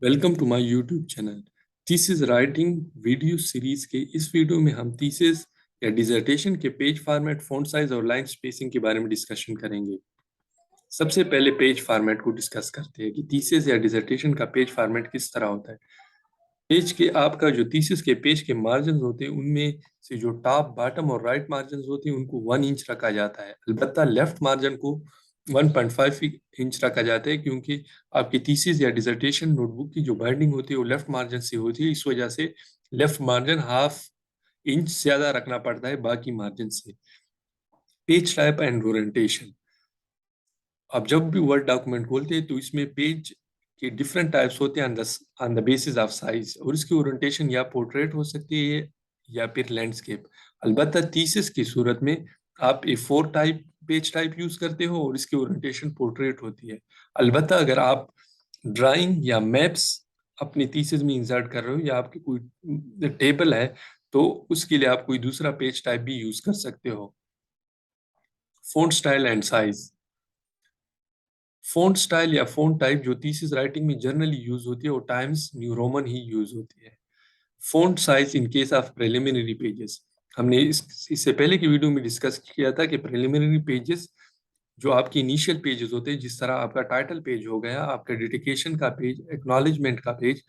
Welcome to my YouTube channel. Thesis writing video series के इस video में हम थीसिस या डिसर्टेशन के पेज फॉर्मेट, फ़ॉन्ट साइज और लाइन स्पेसिंग के बारे में डिस्कशन करेंगे। सबसे पहले पेज फॉर्मेट को डिस्कस करते हैं कि थीसिस या डिसर्टेशन का पेज फॉर्मेट किस तरह होता है। पेज के आपका जो थीसिस के पेज के मार्जिन होते हैं उनमें से जो टॉप, बॉटम और राइट मार्जिन होते हैं उनको 1 इंच रखा जाता है। अलबत्ता लेफ्ट मार्जिन को 1.5 इंच रखा जाता है, क्योंकि आपकी थीसिस या डिसर्टेशन नोटबुक की जो बाइंडिंग होती है वो लेफ्ट मार्जिन से होती है। इस वजह से लेफ्ट मार्जिन हाफ इंच ज्यादा रखना पड़ता है बाकी मार्जिन से। Page type and orientation. आप जब भी वर्ड डॉक्यूमेंट खोलते हैं तो इसमें पेज के डिफरेंट टाइप्स होते हैं on the basis of size, और इसकी ओरिएंटेशन या पोर्ट्रेट हो सकती है या फिर लैंडस्केप। अलबत्ता थीसिस की सूरत में आप A4 type page type use करते हो और इसकी ओरिएंटेशन पोर्ट्रेट होती है। अलबत्ता अगर आप ड्राइंग या मैप्स अपनी थीसिस में इंसर्ट कर रहे हो या आपकी कोई टेबल है तो उसके लिए आप कोई दूसरा पेज टाइप भी यूज कर सकते हो। Font style and size. Font style या फ़ॉन्ट टाइप जो थीसिस राइटिंग में जनरली यूज होती है वो टाइम्स न्यू रोमन ही यूज होती है। Font size in case of preliminary pages. हमने इससे पहले की वीडियो में डिस्कस किया था कि प्रिलिमिनरी पेजेस जो आपके इनिशियल पेजेस होते हैं, जिस तरह आपका टाइटल पेज हो गया, आपका डेडिकेशन का पेज, एक्नॉलेजमेंट का page,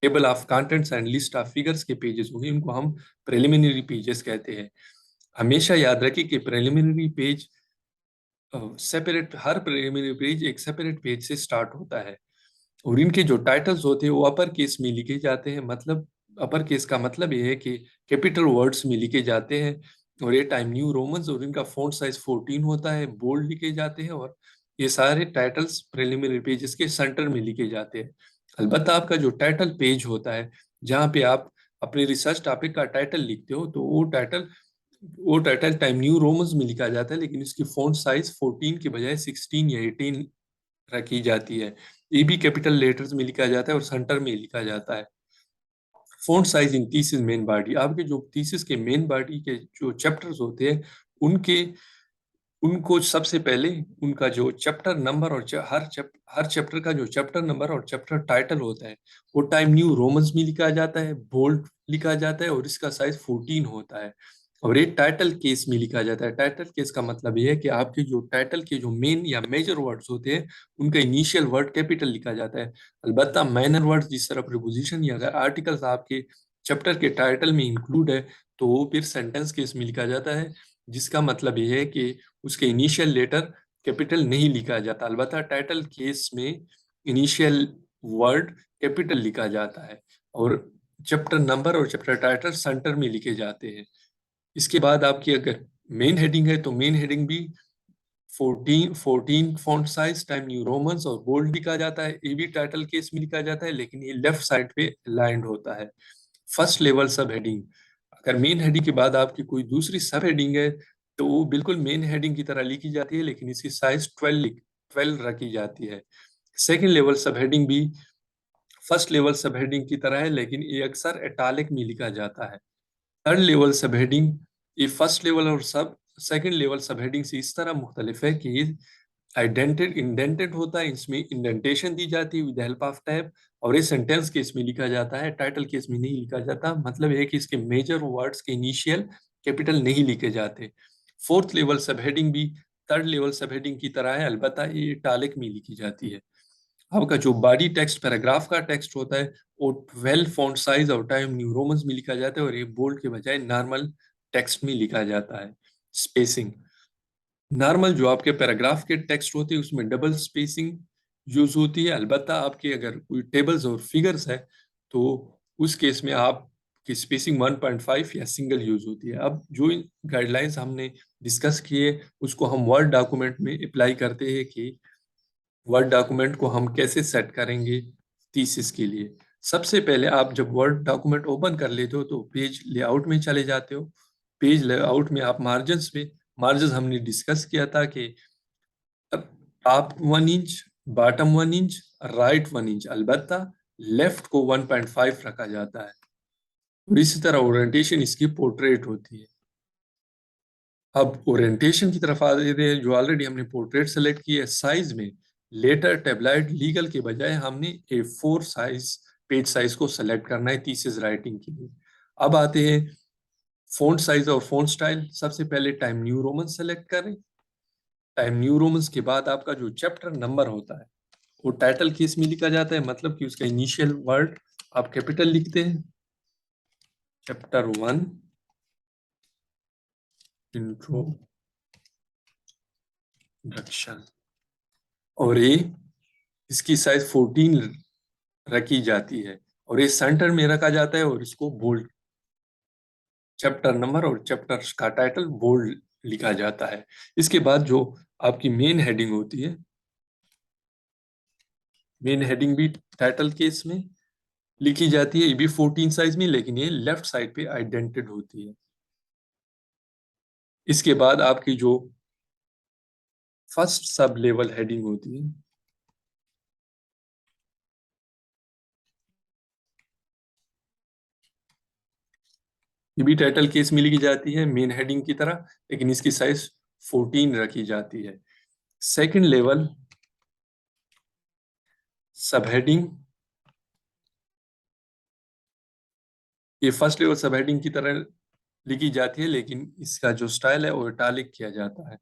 table of contents and list of figures के पेजेस होंगे, उनको हम प्रिलिमिनरी पेजेस कहते हैं। हमेशा याद रखें कि प्रिलिमिनरी पेज सेपरेट, हर प्रिलिमिनरी पेज एक सेपरेट पेज से स्टार्ट होता है, और इनके जो टाइटल्स होते हैं वो अपर केस में लिखे जाते हैं। मतलब अपर केस का मतलब ये है कि कैपिटल वर्ड्स में लिखे जाते हैं, और ये टाइम न्यू रोमन्स, और इनका फॉन्ट साइज 14 होता है, बोल्ड लिखे जाते हैं, और ये सारे टाइटल्स प्रिलिमिनरी पेजेस के सेंटर में लिखे जाते हैं। अलबत्ता आपका जो टाइटल पेज होता है, जहाँ पे आप अपने रिसर्च टॉपिक का टाइटल लिखते हो, तो वो टाइटल टाइम न्यू रोमन्स में लिखा जाता है, लेकिन इसकी फॉन्ट साइज 14 के बजाय 16 या 18 रखी जाती है। ये भी कैपिटल लेटर्स में लिखा जाता है और सेंटर में लिखा जाता है। Font size in thesis main body. आपके जो थीसिस के मेन बॉडी के जो चैप्टर्स होते हैं उनके उनको सबसे पहले उनका जो चैप्टर नंबर और हर चैप्टर का जो चैप्टर नंबर और चैप्टर टाइटल होता है वो टाइम न्यू रोमन्स में लिखा जाता है, बोल्ड लिखा जाता है, और इसका साइज 14 होता है। और एक टाइटल केस में लिखा जाता है। टाइटल केस का मतलब ये है कि आपके जो टाइटल के जो मेन या मेजर वर्ड्स होते हैं उनका इनिशियल वर्ड कैपिटल लिखा जाता है। अलबत्ता माइनर वर्ड्स जिस तरह प्रीपोजिशन या अगर आर्टिकल्स आपके चैप्टर के टाइटल में इंक्लूड है तो वो फिर सेंटेंस केस में लिखा जाता है, जिसका मतलब ये है कि उसके इनिशियल लेटर कैपिटल नहीं लिखा जाता। अलबत्ता टाइटल केस में इनिशियल वर्ड कैपिटल लिखा जाता है, और चैप्टर नंबर और चैप्टर टाइटल सेंटर में लिखे जाते हैं। इसके बाद आपकी अगर मेन हेडिंग है तो मेन हेडिंग भी 14 font size time new Romans और बोल्ड लिखा जाता है। ये भी टाइटल केस में लिखा जाता है, लेकिन ये लेफ्ट साइड पे अलाइंड होता है। फर्स्ट लेवल सब हेडिंग। अगर मेन हेडिंग के बाद आपकी कोई दूसरी सब हेडिंग है तो वो बिल्कुल मेन हेडिंग की तरह लिखी जाती है, लेकिन इसकी साइज 12 रखी जाती है। सेकेंड लेवल सब हेडिंग भी फर्स्ट लेवल सब हेडिंग की तरह है, लेकिन ये अक्सर इटैलिक में लिखा जाता है। थर्ड लेवल सब हेडिंग ये फर्स्ट लेवल और सेकेंड लेवल सब हेडिंग से इस तरह मुख्तलिफ है कि ये इंडेंटेड होता है, इसमें इंडेंटेशन दी जाती है विद हेल्प ऑफ टैब, और ये सेंटेंस केस में लिखा जाता है, टाइटल केस में नहीं लिखा जाता। मतलब है कि इसके मेजर वर्ड्स के इनिशियल कैपिटल नहीं लिखे जाते। फोर्थ लेवल सब हेडिंग भी थर्ड लेवल सब हेडिंग की तरह है, अलबत्ता ये इटैलिक में लिखी जाती है। आपका जो बॉडी टेक्स्ट पैराग्राफ का टेक्स्ट होता है वो 12 फॉन्ट साइज और टाइम न्यू रोमन्स में लिखा जाता है, और ये बोल्ड के बजाय नॉर्मल टेक्स्ट में लिखा जाता है। स्पेसिंग। नॉर्मल जो आपके पैराग्राफ के टेक्स्ट होते हैं उसमें डबल स्पेसिंग यूज होती है। अलबत्ता आपके अगर कोई टेबल्स और फिगर्स है तो उस केस में आप की स्पेसिंग 1.5 या सिंगल यूज होती है। अब जो गाइडलाइंस हमने डिस्कस किए उसको हम वर्ड डॉक्यूमेंट में अप्लाई करते हैं कि वर्ड डॉक्यूमेंट को हम कैसे सेट करेंगे थीसिस के लिए। सबसे पहले आप जब वर्ड डॉक्यूमेंट ओपन कर लेते हो तो पेज लेआउट में चले जाते हो। पेज लेआउट में आप मार्जिन हमने डिस्कस किया था कि top 1 inch, bottom 1 inch, right 1 inch, अलबत्ता लेफ्ट को 1.5 रखा जाता है, और इसी तरह ओरिएंटेशन इसकी पोर्ट्रेट होती है। अब ओरिएंटेशन की तरफ आ रहे हैं, जो ऑलरेडी हमने पोर्ट्रेट सेलेक्ट की है। साइज में लेटर टेबलाइड लीगल के बजाय हमने A4 साइज पेज साइज को सेलेक्ट करना है थीसिस राइटिंग के लिए। अब आते हैं फ़ॉन्ट साइज और फ़ॉन्ट स्टाइल। सबसे पहले टाइम न्यू रोमन सेलेक्ट करें। टाइम न्यू रोमन्स के बाद आपका जो चैप्टर नंबर होता है वो टाइटल केस में लिखा जाता है, मतलब कि उसका इनिशियल वर्ड आप कैपिटल लिखते हैं, चैप्टर 1 इंट्रोडक्शन, और ये इसकी साइज 14 रखी जाती है और ये सेंटर में रखा जाता है और इसको बोल्ड, चैप्टर नंबर और चैप्टर का टाइटल बोल्ड लिखा जाता है। इसके बाद जो आपकी मेन हेडिंग होती है, मेन हेडिंग भी टाइटल केस में लिखी जाती है, ये भी 14 साइज में, लेकिन ये लेफ्ट साइड पे आइडेंटेड होती है। इसके बाद आपकी जो फर्स्ट सब लेवल हेडिंग होती है, ये भी टाइटल केस में लिखी जाती है मेन हेडिंग की तरह, लेकिन इसकी साइज 14 रखी जाती है। सेकंड लेवल सब हेडिंग, ये फर्स्ट लेवल सब हेडिंग की तरह लिखी जाती है, लेकिन इसका जो स्टाइल है वो इटालिक किया जाता है।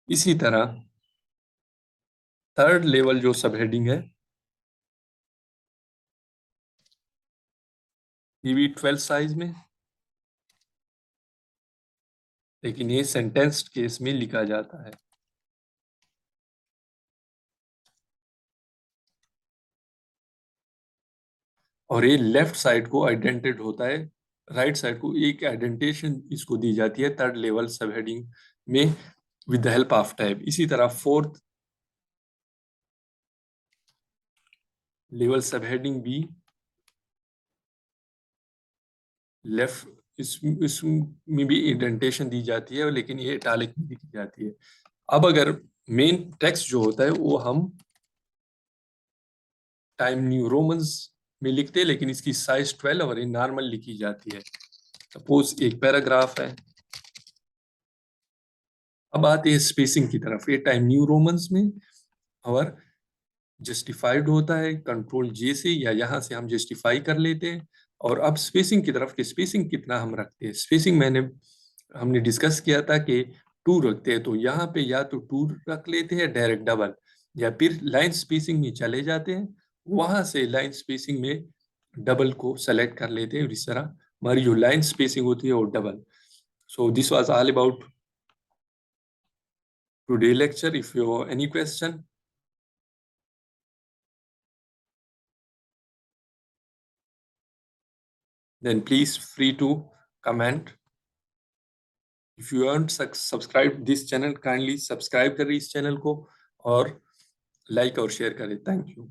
इसी तरह थर्ड लेवल जो सब हेडिंग है, ये भी 12 साइज में, लेकिन ये सेंटेंस्ड केस में लिखा जाता है। और ये लेफ्ट साइड को आइडेंटेड होता है, राइट साइड को एक आइडेंटिफिकेशन इसको दी जाती है थर्ड लेवल सब हेडिंग में with the help of tab. इसी तरह फोर्थ लेवल सब हेडिंग भी लेफ्ट इसमें भी इंडेंटेशन दी जाती है, लेकिन ये इटालिक में लिखी जाती है। अब अगर मेन टेक्स्ट जो होता है वो हम टाइम न्यू रोमन्स में लिखते हैं, लेकिन इसकी साइज 12 और ये नॉर्मल लिखी जाती है। सपोज एक पैराग्राफ है। अब आते हैं स्पेसिंग की तरफ। ये टाइम न्यू रोमन्स में और जस्टिफाइड होता है कंट्रोल जे से, या यहाँ से हम जस्टिफाई कर लेते हैं। और अब स्पेसिंग की तरफ, कि स्पेसिंग कितना हम रखते हैं। स्पेसिंग हमने डिस्कस किया था कि 2 रखते हैं, तो यहाँ पे या तो 2 रख लेते हैं डायरेक्ट डबल, या फिर लाइन स्पेसिंग में चले जाते हैं, वहां से लाइन स्पेसिंग में डबल को सेलेक्ट कर लेते हैं, और इस तरह हमारी जो लाइन स्पेसिंग होती है वो double. So this was all about today lecture. If you have any question, then please free to comment. If you haven't subscribed this channel, kindly subscribe करें इस चैनल को और लाइक और शेयर करें। Thank you.